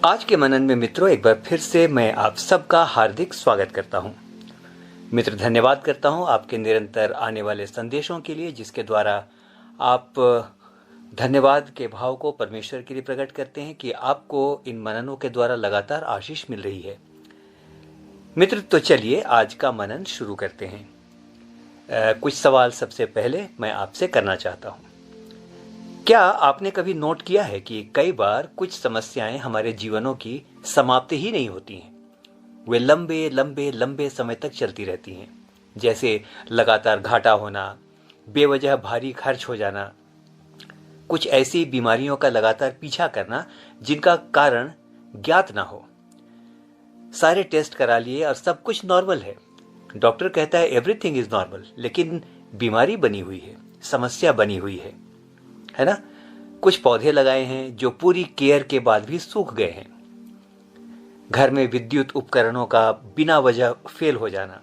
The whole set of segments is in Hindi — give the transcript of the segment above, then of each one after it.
आज के मनन में मित्रों एक बार फिर से मैं आप सबका हार्दिक स्वागत करता हूं। मित्र, धन्यवाद करता हूं आपके निरंतर आने वाले संदेशों के लिए, जिसके द्वारा आप धन्यवाद के भाव को परमेश्वर के लिए प्रकट करते हैं कि आपको इन मननों के द्वारा लगातार आशीष मिल रही है। मित्र, तो चलिए आज का मनन शुरू करते हैं। कुछ सवाल सबसे पहले मैं आपसे करना चाहता हूं। क्या आपने कभी नोट किया है कि कई बार कुछ समस्याएं हमारे जीवनों की समाप्ति ही नहीं होती हैं? वे लंबे लंबे लंबे समय तक चलती रहती हैं, जैसे लगातार घाटा होना, बेवजह भारी खर्च हो जाना, कुछ ऐसी बीमारियों का लगातार पीछा करना जिनका कारण ज्ञात ना हो। सारे टेस्ट करा लिए और सब कुछ नॉर्मल है, डॉक्टर कहता है एवरीथिंग इज नॉर्मल, लेकिन बीमारी बनी हुई है, समस्या बनी हुई है ना। कुछ पौधे लगाए हैं जो पूरी केयर के बाद भी सूख गए हैं। घर में विद्युत उपकरणों का बिना वजह फेल हो जाना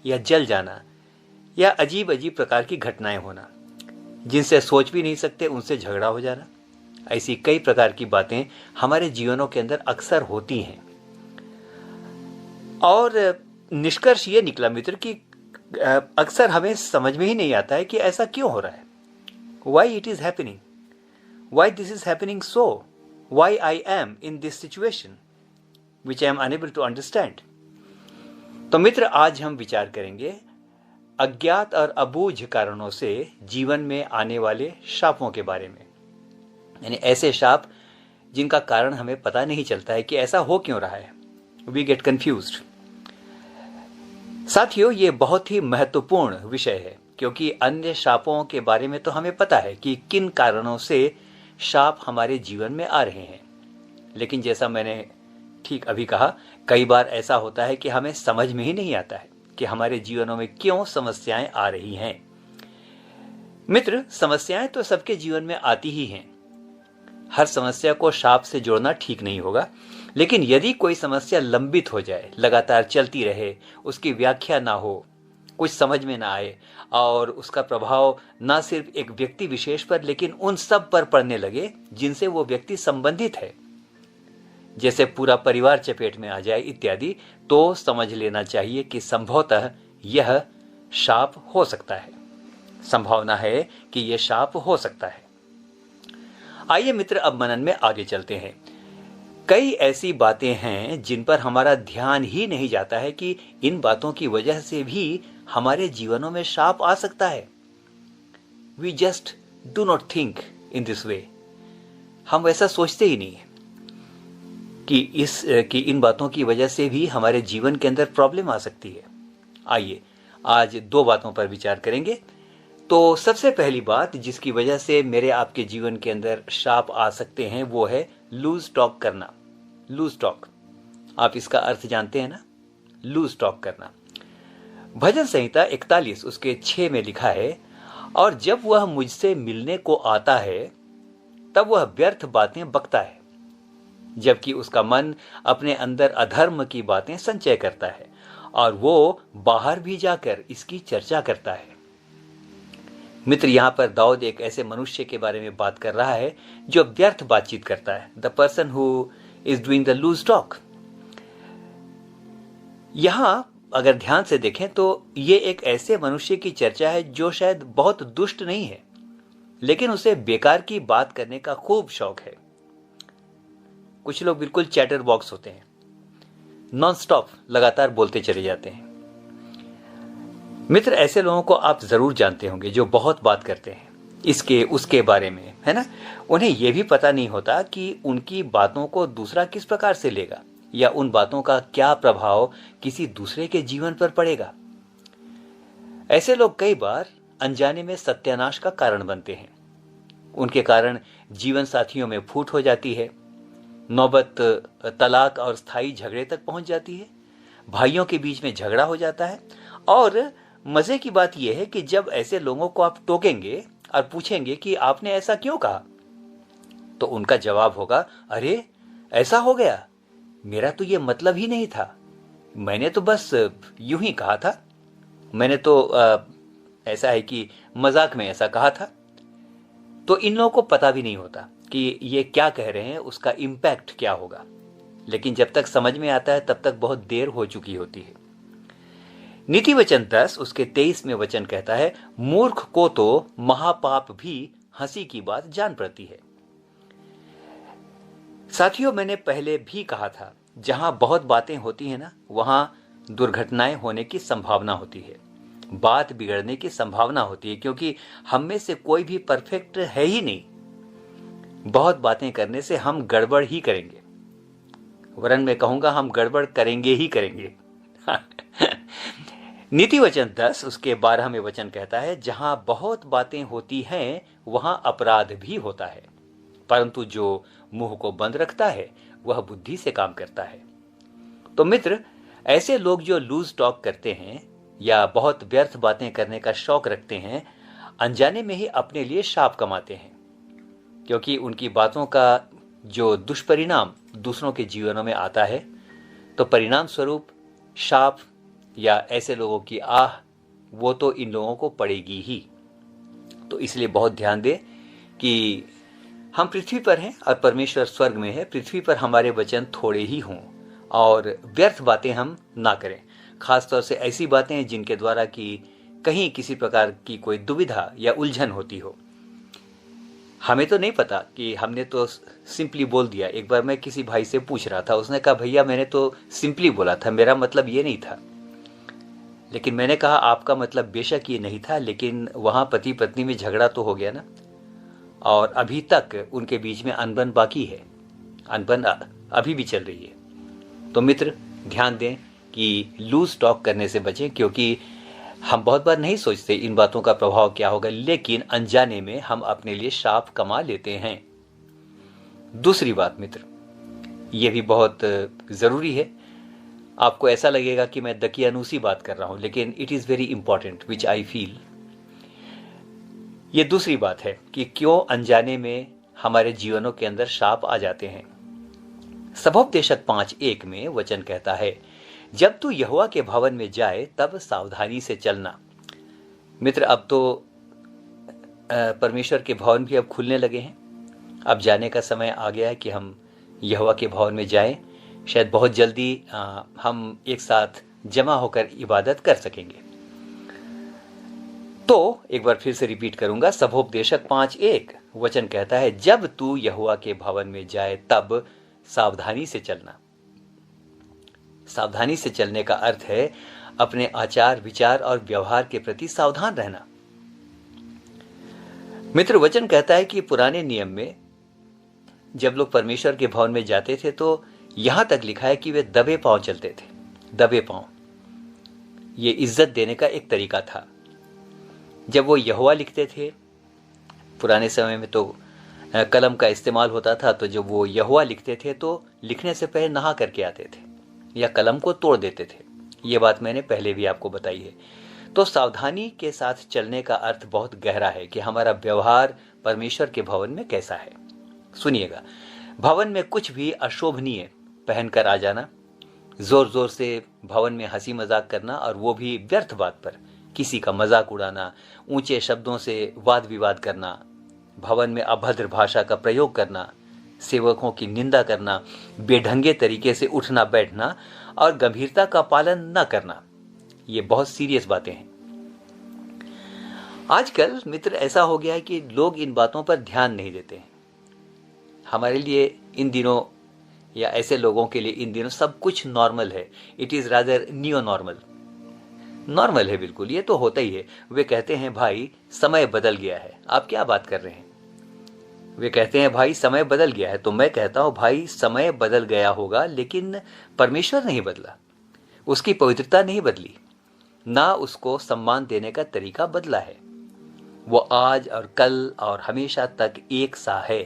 या जल जाना, या अजीब अजीब प्रकार की घटनाएं होना जिनसे सोच भी नहीं सकते, उनसे झगड़ा हो जाना। ऐसी कई प्रकार की बातें हमारे जीवनों के अंदर अक्सर होती हैं। और निष्कर्ष ये निकला मित्र कि अक्सर हमें समझ में ही नहीं आता है कि ऐसा क्यों हो रहा है। Why it is happening? Why this is happening so? Why I am in this situation which I am unable to understand? तो मित्र, आज हम विचार करेंगे अज्ञात और अबूझ कारणों से जीवन में आने वाले शापों के बारे में। यानी ऐसे शाप जिनका कारण हमें पता नहीं चलता है कि ऐसा हो क्यों रहा है। We get confused. साथियों, ये बहुत ही महत्वपूर्ण विषय है, क्योंकि अन्य शापों के बारे में तो हमें पता है कि किन कारणों से शाप हमारे जीवन में आ रहे हैं, लेकिन जैसा मैंने ठीक अभी कहा, कई बार ऐसा होता है कि हमें समझ में ही नहीं आता है कि हमारे जीवनों में क्यों समस्याएं आ रही हैं। मित्र, समस्याएं तो सबके जीवन में आती ही हैं। हर समस्या को शाप से जोड़ना ठीक नहीं होगा, लेकिन यदि कोई समस्या लंबित हो जाए, लगातार चलती रहे, उसकी व्याख्या ना हो, कुछ समझ में ना आए और उसका प्रभाव ना सिर्फ एक व्यक्ति विशेष पर लेकिन उन सब पर पड़ने लगे जिनसे वो व्यक्ति संबंधित है, जैसे पूरा परिवार चपेट में आ जाए इत्यादि, तो समझ लेना चाहिए कि संभवतः यह शाप हो सकता है। संभावना है कि यह शाप हो सकता है। आइए मित्र, अब मनन में आगे चलते हैं। कई ऐसी बातें हैं जिन पर हमारा ध्यान ही नहीं जाता है कि इन बातों की वजह से भी हमारे जीवनों में शाप आ सकता है। We just do not think in this way. हम वैसा सोचते ही नहीं कि इन बातों की वजह से भी हमारे जीवन के अंदर प्रॉब्लम आ सकती है। आइए आज दो बातों पर विचार करेंगे। तो सबसे पहली बात जिसकी वजह से मेरे आपके जीवन के अंदर शाप आ सकते हैं, वो है लूज टॉक करना। लूज टॉक, आप इसका अर्थ जानते हैं ना, लूज टॉक करना। भजन संहिता 41 उसके 6 में लिखा है, और जब वह मुझसे मिलने को आता है तब वह व्यर्थ बातें बकता है, जबकि उसका मन अपने अंदर अधर्म की बातें संचय करता है और वो बाहर भी जाकर इसकी चर्चा करता है। मित्र, यहां पर दाऊद एक ऐसे मनुष्य के बारे में बात कर रहा है जो व्यर्थ बातचीत करता है। The person who is doing the loose talk. यहां अगर ध्यान से देखें तो ये एक ऐसे मनुष्य की चर्चा है जो शायद बहुत दुष्ट नहीं है, लेकिन उसे बेकार की बात करने का खूब शौक है। कुछ लोग बिल्कुल चैटर बॉक्स होते हैं, नॉन स्टॉप लगातार बोलते चले जाते हैं। मित्र, ऐसे लोगों को आप जरूर जानते होंगे जो बहुत बात करते हैं इसके उसके बारे में, है ना। उन्हें यह भी पता नहीं होता कि उनकी बातों को दूसरा किस प्रकार से लेगा या उन बातों का क्या प्रभाव किसी दूसरे के जीवन पर पड़ेगा। ऐसे लोग कई बार अनजाने में सत्यानाश का कारण बनते हैं। उनके कारण जीवन साथियों में फूट हो जाती है, नौबत तलाक और स्थायी झगड़े तक पहुंच जाती है, भाइयों के बीच में झगड़ा हो जाता है। और मजे की बात यह है कि जब ऐसे लोगों को आप टोकेंगे और पूछेंगे कि आपने ऐसा क्यों कहा, तो उनका जवाब होगा, अरे ऐसा हो गया, मेरा तो ये मतलब ही नहीं था, मैंने तो बस यूं ही कहा था, मैंने तो ऐसा है कि मजाक में ऐसा कहा था। तो इन लोगों को पता भी नहीं होता कि ये क्या कह रहे हैं, उसका इम्पैक्ट क्या होगा। लेकिन जब तक समझ में आता है तब तक बहुत देर हो चुकी होती है। नीति वचन 10 उसके 23 में वचन कहता है, मूर्ख को तो महापाप भी हंसी की बात जान पड़ती है। साथियों, मैंने पहले भी कहा था, जहां बहुत बातें होती हैं ना, वहां दुर्घटनाएं होने की संभावना होती है, बात बिगड़ने की संभावना होती है, क्योंकि हम में से कोई भी परफेक्ट है ही नहीं। बहुत बातें करने से हम गड़बड़ ही करेंगे, वरन मैं कहूंगा हम गड़बड़ करेंगे ही करेंगे। नीति वचन 10 उसके 12 में वचन कहता है, जहां बहुत बातें होती हैं वहां अपराध भी होता है, परंतु जो मुंह को बंद रखता है वह बुद्धि से काम करता है। तो मित्र, ऐसे लोग जो लूज टॉक करते हैं या बहुत व्यर्थ बातें करने का शौक रखते हैं, अनजाने में ही अपने लिए शाप कमाते हैं, क्योंकि उनकी बातों का जो दुष्परिणाम दूसरों के जीवनों में आता है, तो परिणाम स्वरूप शाप या ऐसे लोगों की आह वो तो इन लोगों को पड़ेगी ही। तो इसलिए बहुत ध्यान दें कि हम पृथ्वी पर हैं और परमेश्वर स्वर्ग में है। पृथ्वी पर हमारे वचन थोड़े ही हों और व्यर्थ बातें हम ना करें, खासतौर से ऐसी बातें जिनके द्वारा कि कहीं किसी प्रकार की कोई दुविधा या उलझन होती हो। हमें तो नहीं पता कि हमने तो सिंपली बोल दिया। एक बार मैं किसी भाई से पूछ रहा था, उसने कहा, भैया मैंने तो सिंपली बोला था, मेरा मतलब ये नहीं था। लेकिन मैंने कहा, आपका मतलब बेशक ये नहीं था, लेकिन वहां पति पत्नी में झगड़ा तो हो गया ना, और अभी तक उनके बीच में अनबन बाकी है, अनबन अभी भी चल रही है। तो मित्र, ध्यान दें कि लूज टॉक करने से बचें, क्योंकि हम बहुत बार नहीं सोचते इन बातों का प्रभाव क्या होगा, लेकिन अनजाने में हम अपने लिए शाप कमा लेते हैं। दूसरी बात मित्र, यह भी बहुत जरूरी है। आपको ऐसा लगेगा कि मैं दकियानूसी बात कर रहा हूं, लेकिन it is very important which I feel. ये दूसरी बात है कि क्यों अनजाने में हमारे जीवनों के अंदर शाप आ जाते हैं। सबोपदेशक 5:1 में वचन कहता है, जब तू यहोवा के भवन में जाए तब सावधानी से चलना। मित्र, अब तो परमेश्वर के भवन भी अब खुलने लगे हैं। अब जाने का समय आ गया है कि हम यहोवा के भवन में जाएं। शायद बहुत जल्दी हम एक साथ जमा होकर इबादत कर सकेंगे। तो एक बार फिर से रिपीट करूंगा, सबोपदेशक 5:1 वचन कहता है, जब तू यहोवा के भवन में जाए तब सावधानी से चलना। सावधानी से चलने का अर्थ है अपने आचार विचार और व्यवहार के प्रति सावधान रहना। मित्र, वचन कहता है कि पुराने नियम में जब लोग परमेश्वर के भवन में जाते थे तो यहां तक लिखा है कि वे दबे पांव चलते थे। दबे पांव, ये इज्जत देने का एक तरीका था। जब वो यहोवा लिखते थे, पुराने समय में तो कलम का इस्तेमाल होता था, तो जब वो यहोवा लिखते थे तो लिखने से पहले नहा करके आते थे या कलम को तोड़ देते थे। ये बात मैंने पहले भी आपको बताई है। तो सावधानी के साथ चलने का अर्थ बहुत गहरा है कि हमारा व्यवहार परमेश्वर के भवन में कैसा है। सुनिएगा, भवन में कुछ भी अशोभनीय पहनकर आ जाना, जोर जोर से भवन में हंसी मजाक करना, और वो भी व्यर्थ बात पर किसी का मजाक उड़ाना, ऊंचे शब्दों से वाद विवाद करना, भवन में अभद्र भाषा का प्रयोग करना, सेवकों की निंदा करना, बेढंगे तरीके से उठना बैठना और गंभीरता का पालन न करना, ये बहुत सीरियस बातें हैं। आजकल मित्र ऐसा हो गया है कि लोग इन बातों पर ध्यान नहीं देते हैं। हमारे लिए इन दिनों या ऐसे लोगों के लिए इन दिनों सब कुछ नॉर्मल है। It is rather neo normal. Normal है बिल्कुल, ये तो होता ही है। वे कहते हैं, भाई समय बदल गया है। आप क्या बात कर रहे हैं? वे कहते हैं, भाई समय बदल गया है। तो मैं कहता हूं, भाई समय बदल गया होगा, लेकिन परमेश्वर नहीं बदला, उसकी पवित्रता नहीं बदली, ना उसको सम्मान देने का तरीका बदला है। वो आज और कल और हमेशा तक एक सा है।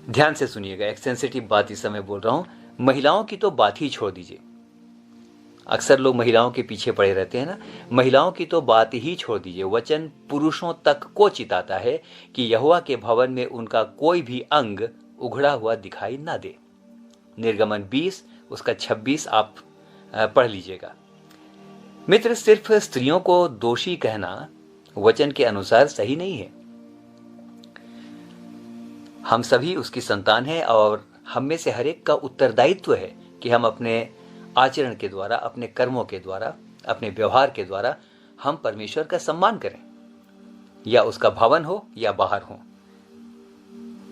ध्यान से सुनिएगा, एक सेंसिटिव बात इस समय बोल रहा हूं। महिलाओं की तो बात ही छोड़ दीजिए। अक्सर लोग महिलाओं के पीछे पड़े रहते हैं ना। महिलाओं की तो बात ही छोड़ दीजिए। वचन पुरुषों तक को चिताता है कि यहोवा के भवन में उनका कोई भी अंग उघड़ा हुआ दिखाई ना दे। निर्गमन 20 उसका 26 आप पढ़ लीजिएगा। मित्र, सिर्फ स्त्रियों को दोषी कहना वचन के अनुसार सही नहीं है। हम सभी उसकी संतान हैं और हम में से हर एक का उत्तरदायित्व है कि हम अपने आचरण के द्वारा, अपने कर्मों के द्वारा, अपने व्यवहार के द्वारा हम परमेश्वर का सम्मान करें, या उसका भवन हो या बाहर हो।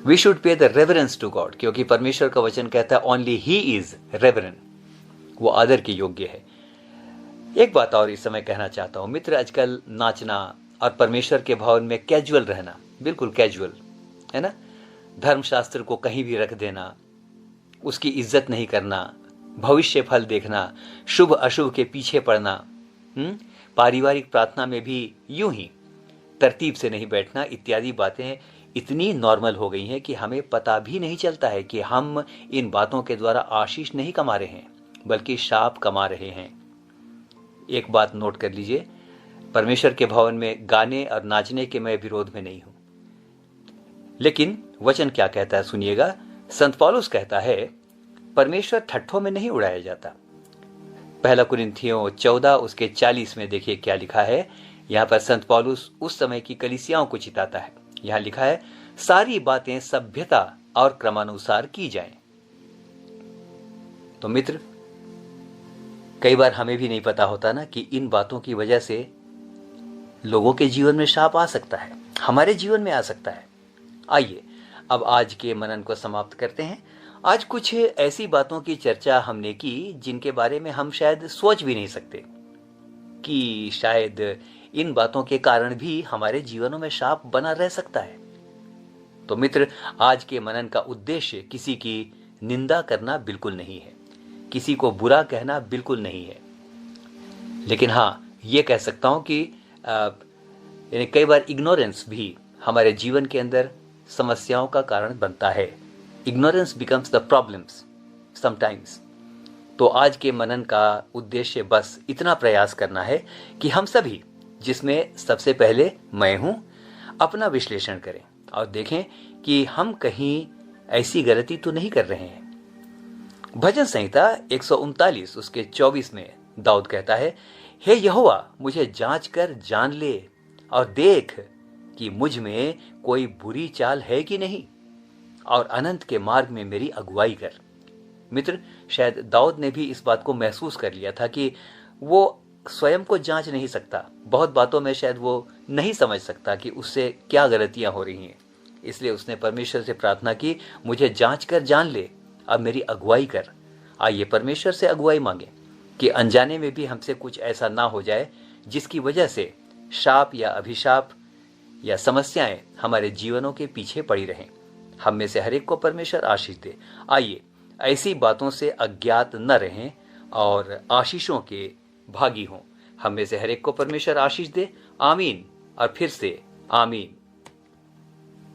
We should pay the reverence to God, क्योंकि परमेश्वर का वचन कहता है ओनली ही इज रेवरेंट, वो आदर के योग्य है। एक बात और इस समय कहना चाहता हूं मित्र, आजकल नाचना और परमेश्वर के भवन में कैजुअल रहना, बिल्कुल कैजुअल है ना, धर्मशास्त्र को कहीं भी रख देना, उसकी इज्जत नहीं करना, भविष्य फल देखना, शुभ अशुभ के पीछे पड़ना, पारिवारिक प्रार्थना में भी यूं ही तरतीब से नहीं बैठना, इत्यादि बातें इतनी नॉर्मल हो गई हैं कि हमें पता भी नहीं चलता है कि हम इन बातों के द्वारा आशीष नहीं कमा रहे हैं बल्कि शाप कमा रहे हैं। एक बात नोट कर लीजिए, परमेश्वर के भवन में गाने और नाचने के मैं विरोध में नहीं हूं, लेकिन वचन क्या कहता है सुनिएगा। संत पौलुस कहता है परमेश्वर ठट्ठों में नहीं उड़ाया जाता। पहला कुरिन्थियों 14 उसके 40 में देखिए क्या लिखा है। यहां पर संत पौलुस उस समय की कलीसियाओं को चिताता है। यहां लिखा है सारी बातें सभ्यता और क्रमानुसार की जाएं। तो मित्र, कई बार हमें भी नहीं पता होता ना कि इन बातों की वजह से लोगों के जीवन में शाप आ सकता है, हमारे जीवन में आ सकता है। आइए अब आज के मनन को समाप्त करते हैं। आज कुछ ऐसी बातों की चर्चा हमने की जिनके बारे में हम शायद सोच भी नहीं सकते कि शायद इन बातों के कारण भी हमारे जीवनों में शाप बना रह सकता है। तो मित्र, आज के मनन का उद्देश्य किसी की निंदा करना बिल्कुल नहीं है, किसी को बुरा कहना बिल्कुल नहीं है, लेकिन हाँ ये कह सकता हूं कि कई बार इग्नोरेंस भी हमारे जीवन के अंदर समस्याओं का कारण बनता है। Ignorance becomes the problems sometimes. तो आज के मनन का उद्देश्य बस इतना प्रयास करना है कि हम सभी, जिसमें सबसे पहले मैं हूं, अपना विश्लेषण करें और देखें कि हम कहीं ऐसी गलती तो नहीं कर रहे हैं। भजन संहिता 139 उसके 24 में दाऊद कहता है, हे यहोवा मुझे जांच कर जान ले और देख कि मुझ में कोई बुरी चाल है कि नहीं, और अनंत के मार्ग में मेरी अगुवाई कर। मित्र, शायद दाऊद ने भी इस बात को महसूस कर लिया था कि वो स्वयं को जांच नहीं सकता, बहुत बातों में शायद वो नहीं समझ सकता कि उससे क्या गलतियां हो रही हैं। इसलिए उसने परमेश्वर से प्रार्थना की, मुझे जांच कर जान ले, अब मेरी अगुवाई कर। आइए परमेश्वर से अगुवाई मांगे कि अनजाने में भी हमसे कुछ ऐसा ना हो जाए जिसकी वजह से शाप या अभिशाप या समस्याएं हमारे जीवनों के पीछे पड़ी रहें। हम में से हर एक को परमेश्वर आशीष दे। आइए ऐसी बातों से अज्ञात न रहें और आशीषों के भागी हों। हम में से हर एक को परमेश्वर आशीष दे। आमीन और फिर से आमीन।